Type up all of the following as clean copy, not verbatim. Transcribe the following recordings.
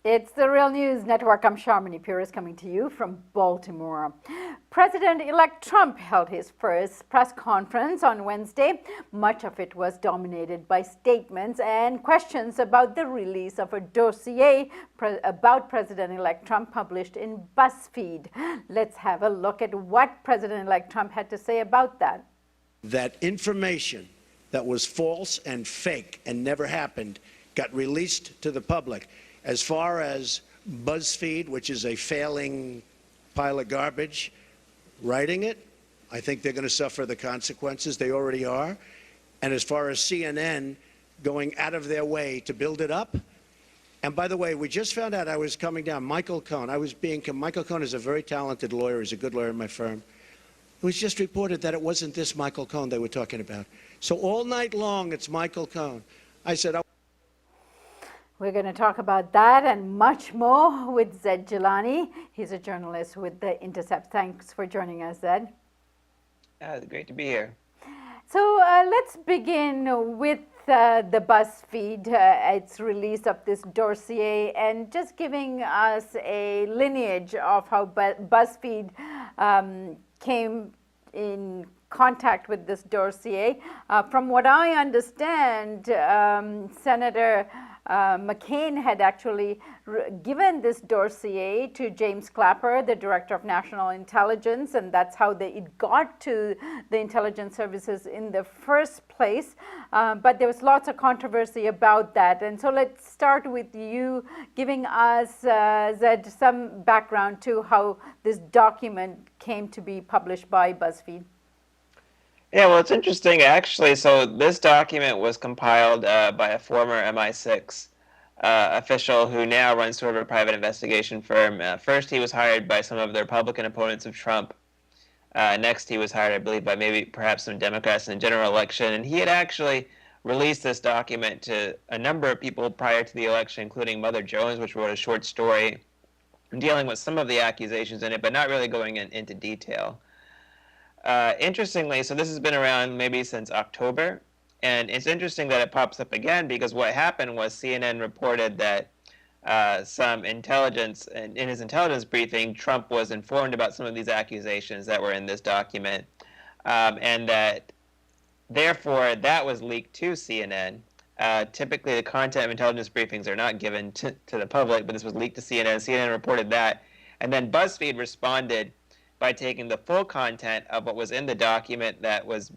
It's the Real News Network. I'm Sharmini Pures coming to you from Baltimore. President-elect Trump held his first press conference on Wednesday. Much of it was dominated by statements and questions about the release of a dossier about President-elect Trump published in BuzzFeed. Let's have a look at what President-elect Trump had to say about that. That information that was false and fake and never happened got released to the public. As far as BuzzFeed, which is a failing pile of garbage, writing it, I think they're going to suffer the consequences. They already are. And as far as CNN going out of their way to build it up, and by the way, we just found out I was coming down. Michael Cohen, Michael Cohen is a very talented lawyer. He's a good lawyer in my firm. It was just reported that it wasn't this Michael Cohen they were talking about. So all night long, it's Michael Cohen. I said, we're going to talk about that and much more with Zaid Jilani. He's a journalist with the Intercept. Thanks for joining us, Zaid. Great to be here. So let's begin with the BuzzFeed, its release of this dossier, and just giving us a lineage of how BuzzFeed came in contact with this dossier. From what I understand, Senator McCain had actually given this dossier to James Clapper, the Director of National Intelligence, and that's how it got to the intelligence services in the first place. But there was lots of controversy about that. And so let's start with you giving us, Zaid, some background to how this document came to be published by BuzzFeed. Yeah, well, it's interesting, actually. So this document was compiled by a former MI6 official who now runs sort of a private investigation firm. First, he was hired by some of the Republican opponents of Trump. Next, he was hired, I believe, by perhaps some Democrats in the general election. And he had actually released this document to a number of people prior to the election, including Mother Jones, which wrote a short story dealing with some of the accusations in it, but not really going into detail. Interestingly, so this has been around maybe since October, and it's interesting that it pops up again because what happened was CNN reported that some intelligence, in his intelligence briefing, Trump was informed about some of these accusations that were in this document, and that therefore that was leaked to CNN. Typically, the content of intelligence briefings are not given to the public, but this was leaked to CNN. CNN reported that, and then BuzzFeed responded by taking the full content of what was in the document that was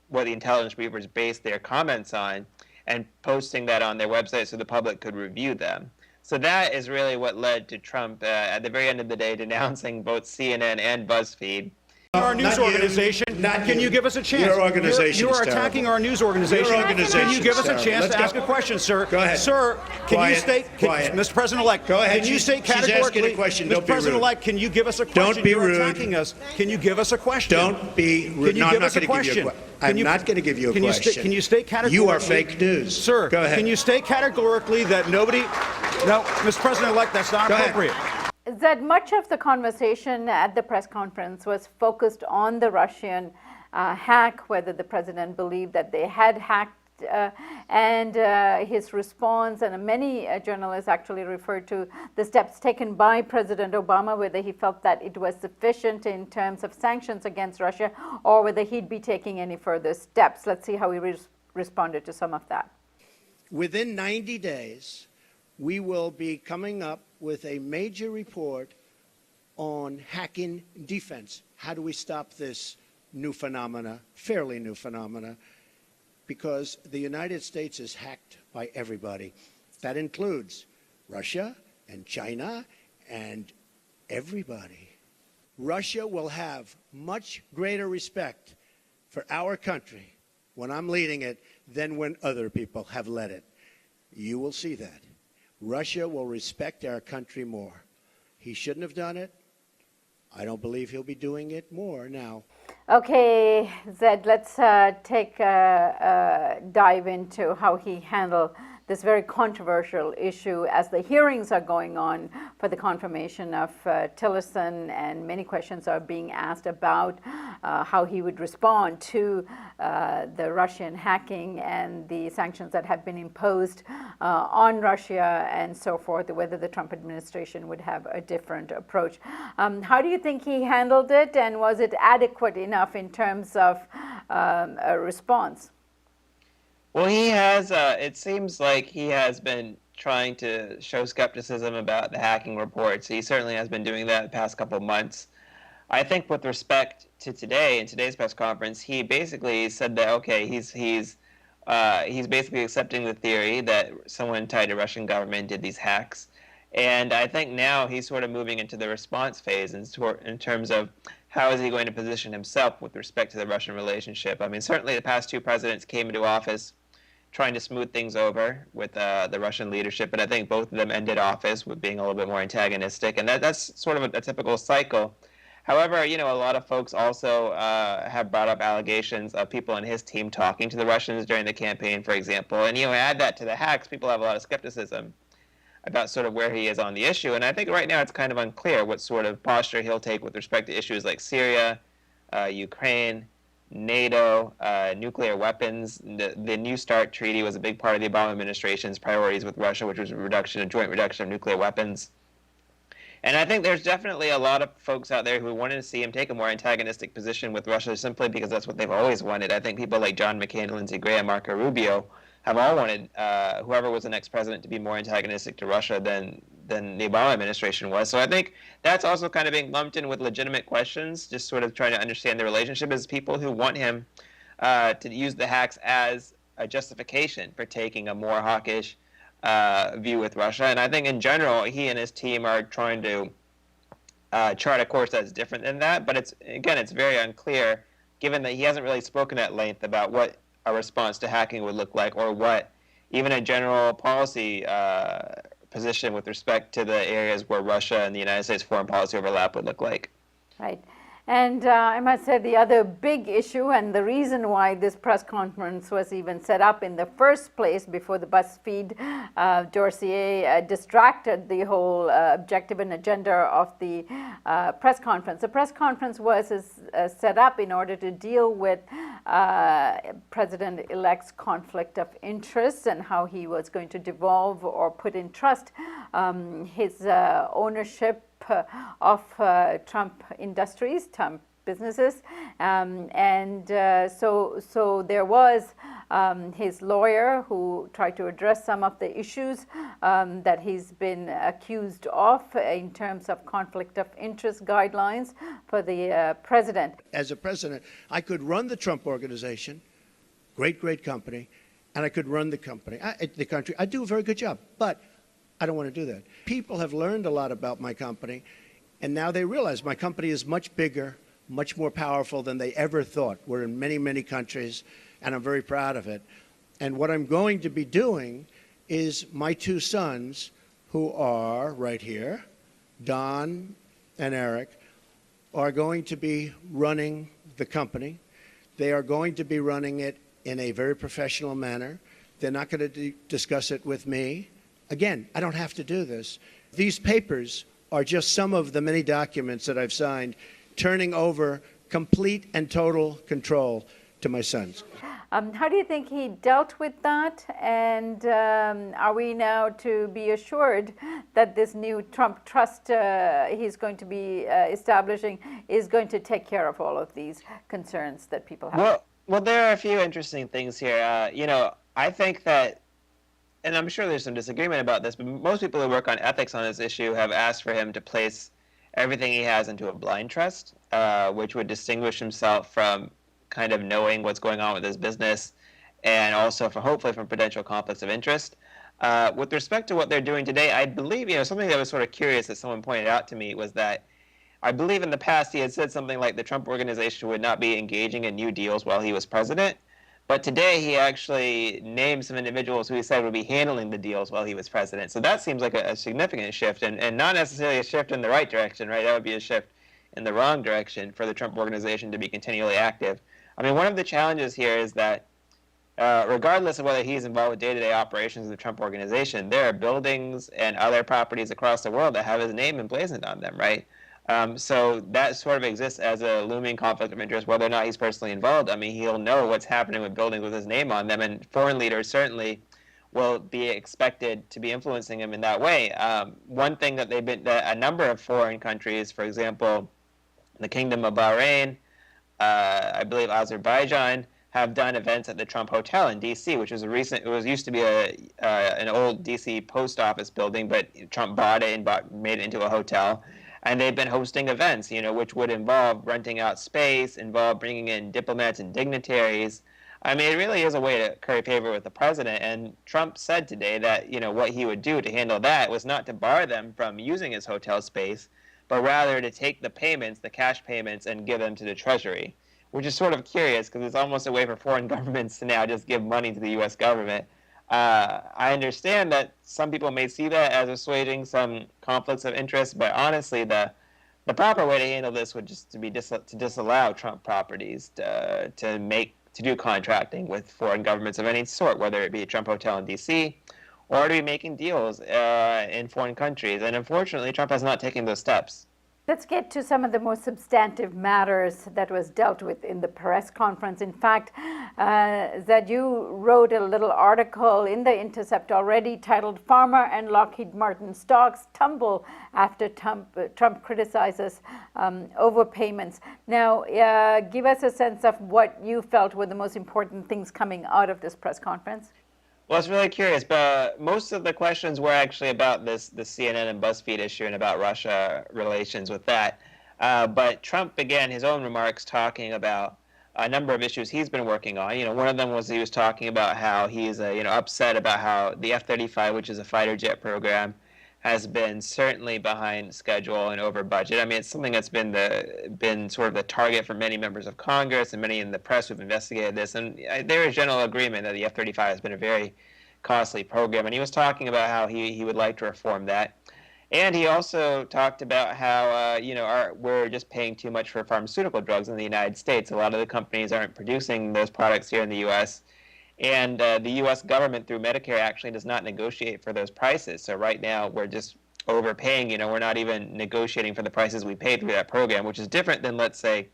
what the intelligence briefers based their comments on and posting that on their website so the public could review them. So that is really what led to Trump, at the very end of the day, denouncing both CNN and BuzzFeed. Our news organization. Can you give us a chance? Your organization You are attacking our news organization. Can you give us a chance to ask a question, sir? Go ahead. Sir, can you state, Mr. President-elect, go ahead. Can you state She's categorically, asking a question. Mr. President-elect, can you give us a question? Don't be rude. You're attacking us. Can you give us a question? Don't be rude. Can you give us a question? I'm not going to give you a question. Can you state categorically? You are fake news. Sir, go ahead. Can you state categorically that nobody... No, Mr. President-elect, that's not appropriate. Zaid, much of the conversation at the press conference was focused on the Russian hack, whether the president believed that they had hacked, and his response, and many journalists actually referred to the steps taken by President Obama, whether he felt that it was sufficient in terms of sanctions against Russia, or whether he'd be taking any further steps. Let's see how he responded to some of that. Within 90 days, we will be coming up with a major report on hacking defense. How do we stop this new phenomena, fairly new phenomena? Because the United States is hacked by everybody. That includes Russia and China and everybody. Russia will have much greater respect for our country when I'm leading it than when other people have led it. You will see that. Russia will respect our country more. He shouldn't have done it. I don't believe he'll be doing it more now. Okay, Zaid, let's take a dive into how he handled this very controversial issue as the hearings are going on for the confirmation of Tillerson, and many questions are being asked about how he would respond to the Russian hacking and the sanctions that have been imposed on Russia and so forth, whether the Trump administration would have a different approach. How do you think he handled it, and was it adequate enough in terms of a response? Well, he has, it seems like he has been trying to show skepticism about the hacking reports. He certainly has been doing that the past couple of months. I think with respect to today, in today's press conference, he basically said that, okay, he's basically accepting the theory that someone tied to the Russian government did these hacks. And I think now he's sort of moving into the response phase in terms of how is he going to position himself with respect to the Russian relationship. I mean, certainly the past two presidents came into office trying to smooth things over with the Russian leadership, but I think both of them ended office with being a little bit more antagonistic, and that's sort of a typical cycle. However, a lot of folks also have brought up allegations of people on his team talking to the Russians during the campaign, for example, and add that to the hacks, people have a lot of skepticism about sort of where he is on the issue, and I think right now it's kind of unclear what sort of posture he'll take with respect to issues like Syria, Ukraine, NATO, nuclear weapons. The New START treaty was a big part of the Obama administration's priorities with Russia, which was a joint reduction of nuclear weapons. And I think there's definitely a lot of folks out there who wanted to see him take a more antagonistic position with Russia simply because that's what they've always wanted. I think people like John McCain, Lindsey Graham, Marco Rubio have all wanted whoever was the next president to be more antagonistic to Russia than the Obama administration was. So I think that's also kind of being lumped in with legitimate questions, just sort of trying to understand the relationship as people who want him to use the hacks as a justification for taking a more hawkish view with Russia. And I think in general, he and his team are trying to chart a course that's different than that. But it's very unclear, given that he hasn't really spoken at length about what a response to hacking would look like, or what even a general policy position with respect to the areas where Russia and the United States foreign policy overlap would look like. Right. And I must say the other big issue, and the reason why this press conference was even set up in the first place before the BuzzFeed dossier distracted the whole objective and agenda of the press conference. The press conference was set up in order to deal with President-elect's conflict of interest and how he was going to devolve or put in trust his ownership of Trump Industries, Trump businesses, so there was his lawyer who tried to address some of the issues that he's been accused of in terms of conflict of interest guidelines for the president. As a president, I could run the Trump organization, great company, and I could run the country. I do a very good job, but I don't want to do that. People have learned a lot about my company, and now they realize my company is much bigger, much more powerful than they ever thought. We're in many countries, and I'm very proud of it. And what I'm going to be doing is my two sons, who are right here, Don and Eric, are going to be running the company. They are going to be running it in a very professional manner. They're not going to discuss it with me. Again, I don't have to do this. These papers are just some of the many documents that I've signed, turning over complete and total control to my sons. How do you think he dealt with that? And are we now to be assured that this new Trump trust he's going to be establishing is going to take care of all of these concerns that people have? Well, there are a few interesting things here. I think that, and I'm sure there's some disagreement about this, but most people who work on ethics on this issue have asked for him to place everything he has into a blind trust, which would distinguish himself from kind of knowing what's going on with his business, and also hopefully from potential conflicts of interest. With respect to what they're doing today, I believe, something that was sort of curious that someone pointed out to me was that I believe in the past he had said something like the Trump organization would not be engaging in new deals while he was president. But today he actually named some individuals who he said would be handling the deals while he was president. So that seems like a significant shift, and not necessarily a shift in the right direction, right? That would be a shift in the wrong direction for the Trump organization to be continually active. I mean, one of the challenges here is that regardless of whether he's involved with day-to-day operations of the Trump organization, there are buildings and other properties across the world that have his name emblazoned on them, right? So that sort of exists as a looming conflict of interest, whether or not he's personally involved. I mean, he'll know what's happening with buildings with his name on them, and foreign leaders certainly will be expected to be influencing him in that way. One thing that a number of foreign countries, for example, the Kingdom of Bahrain, I believe Azerbaijan, have done events at the Trump Hotel in D.C., which was used to be an old D.C. post office building, but Trump bought it and made it into a hotel. And they've been hosting events, which would involve renting out space, involve bringing in diplomats and dignitaries. I mean, it really is a way to curry favor with the president. And Trump said today that, what he would do to handle that was not to bar them from using his hotel space, but rather to take the payments, the cash payments, and give them to the Treasury, which is sort of curious because it's almost a way for foreign governments to now just give money to the U.S. government. I understand that some people may see that as assuaging some conflicts of interest, but honestly, the proper way to handle this would just to be to disallow Trump properties to do contracting with foreign governments of any sort, whether it be a Trump hotel in D.C. or to be making deals in foreign countries. And unfortunately, Trump has not taken those steps. Let's get to some of the most substantive matters that was dealt with in the press conference. In fact, Zaid, you wrote a little article in the Intercept already titled "Pharma and Lockheed Martin Stocks Tumble After Trump Criticizes Overpayments." Now, give us a sense of what you felt were the most important things coming out of this press conference. Well, it's really curious, but most of the questions were actually about the CNN and BuzzFeed issue and about Russia relations with that. But Trump began his own remarks talking about a number of issues he's been working on. One of them was he was talking about how he's upset about how the F-35, which is a fighter jet program, has been certainly behind schedule and over budget. I mean, it's something that's been sort of the target for many members of Congress and many in the press who've investigated this. And there is general agreement that the F-35 has been a very costly program. And he was talking about how he would like to reform that. And he also talked about how, we're just paying too much for pharmaceutical drugs in the United States. A lot of the companies aren't producing those products here in the U.S., and the U.S. government, through Medicare, actually does not negotiate for those prices. So right now, we're just overpaying. We're not even negotiating for the prices we pay through that program, which is different than, let's say,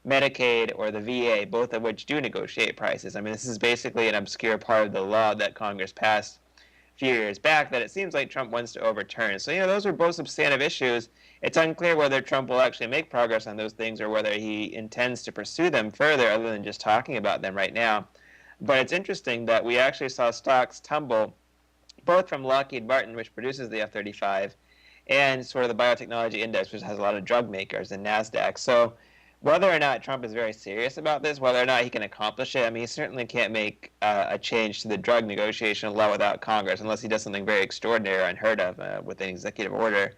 Medicaid or the VA, both of which do negotiate prices. I mean, this is basically an obscure part of the law that Congress passed a few years back that it seems like Trump wants to overturn. So, those are both substantive issues. It's unclear whether Trump will actually make progress on those things or whether he intends to pursue them further other than just talking about them right now. But it's interesting that we actually saw stocks tumble, both from Lockheed Martin, which produces the F-35, and sort of the biotechnology index, which has a lot of drug makers, and NASDAQ. So whether or not Trump is very serious about this, whether or not he can accomplish it, I mean, he certainly can't make a change to the drug negotiation law without Congress, unless he does something very extraordinary or unheard of with an executive order.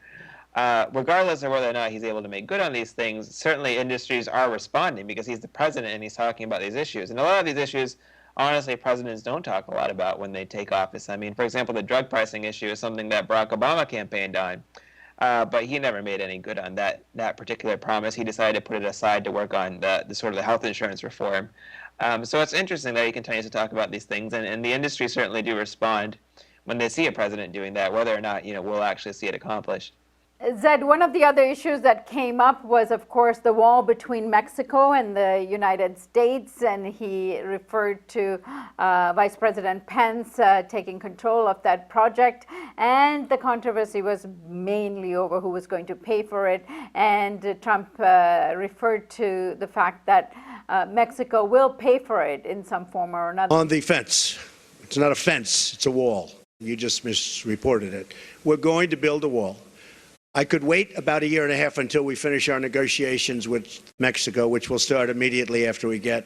Regardless of whether or not he's able to make good on these things, certainly industries are responding because he's the president and he's talking about these issues. And a lot of these issues, honestly, presidents don't talk a lot about when they take office. I mean, for example, the drug pricing issue is something that Barack Obama campaigned on, but he never made any good on that particular promise. He decided to put it aside to work on the sort of the health insurance reform. So it's interesting that he continues to talk about these things, and the industry certainly do respond when they see a president doing that, whether or not we'll actually see it accomplished. Zaid, one of the other issues that came up was, of course, the wall between Mexico and the United States, and he referred to Vice President Pence taking control of that project, and the controversy was mainly over who was going to pay for it, and Trump referred to the fact that Mexico will pay for it in some form or another. On the fence. It's not a fence, it's a wall. You just misreported it. We're going to build a wall. I could wait about a year and a half until we finish our negotiations with Mexico, which will start immediately after we get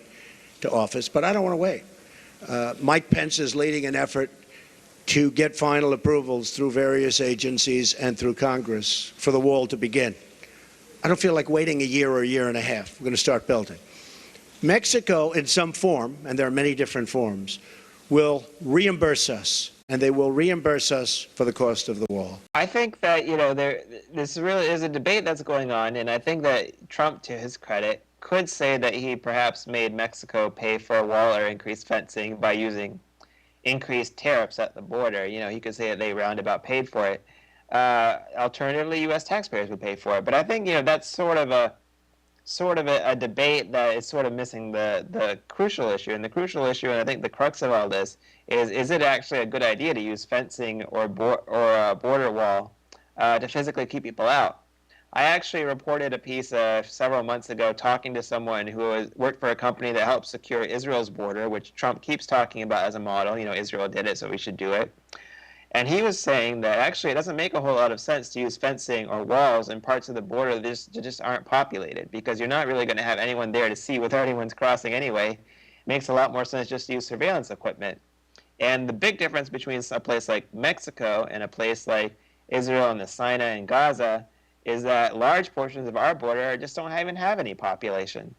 to office, but I don't want to wait. Mike Pence is leading an effort to get final approvals through various agencies and through Congress for the wall to begin. I don't feel like waiting a year or a year and a half. We're going to start building. Mexico, in some form, and there are many different forms, will reimburse us. And they will reimburse us for the cost of the wall. I think that, this really is a debate that's going on, and I think that Trump, to his credit, could say that he perhaps made Mexico pay for a wall or increased fencing by using increased tariffs at the border. You know, he could say that they roundabout paid for it. Alternatively, U.S. taxpayers would pay for it. But I think, you know, that's sort of a debate that is sort of missing the crucial issue. And the crucial issue, and I think the crux of all this, is it actually a good idea to use fencing or a border wall to physically keep people out? I actually reported a piece several months ago talking to someone who worked for a company that helps secure Israel's border, which Trump keeps talking about as a model. You know, Israel did it, so we should do it. And he was saying that actually it doesn't make a whole lot of sense to use fencing or walls in parts of the border that just aren't populated, because you're not really going to have anyone there to see whether anyone's crossing anyway. It makes a lot more sense just to use surveillance equipment. And the big difference between a place like Mexico and a place like Israel and the Sinai and Gaza is that large portions of our border just don't even have any population.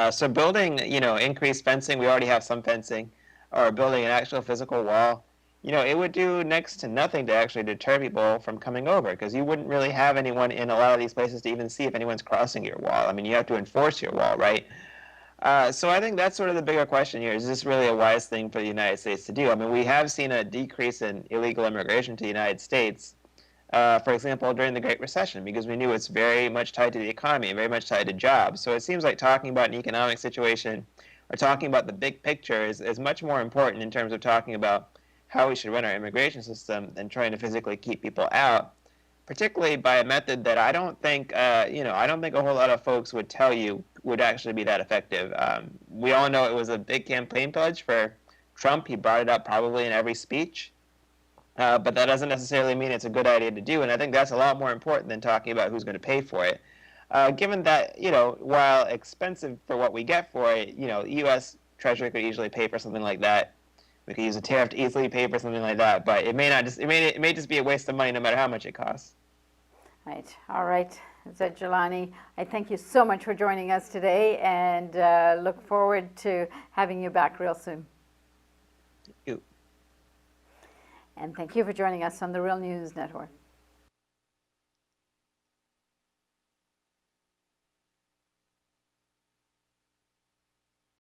So building, you know, increased fencing, we already have some fencing, or building an actual physical wall, you know, it would do next to nothing to actually deter people from coming over, because you wouldn't really have anyone in a lot of these places to even see if anyone's crossing your wall. I mean, you have to enforce your wall, right? So I think that's sort of the bigger question here. Is this really a wise thing for the United States to do? I mean, we have seen a decrease in illegal immigration to the United States, for example, during the Great Recession, because we knew it's very much tied to the economy, very much tied to jobs. So it seems like talking about an economic situation or talking about the big picture is much more important in terms of talking about how we should run our immigration system than trying to physically keep people out, particularly by a method that I don't think, I don't think a whole lot of folks would tell you would actually be that effective. We all know it was a big campaign pledge for Trump. He brought it up probably in every speech. But that doesn't necessarily mean it's a good idea to do, and I think that's a lot more important than talking about who's going to pay for it. Given that, you know, while expensive for what we get for it, you know, the U.S. Treasury could easily pay for something like that. We could use a tariff to easily pay for something like that, but it may just be a waste of money no matter how much it costs. Right. All right. Zaid Jilani, I thank you so much for joining us today, and look forward to having you back real soon. Thank you. And thank you for joining us on the Real News Network.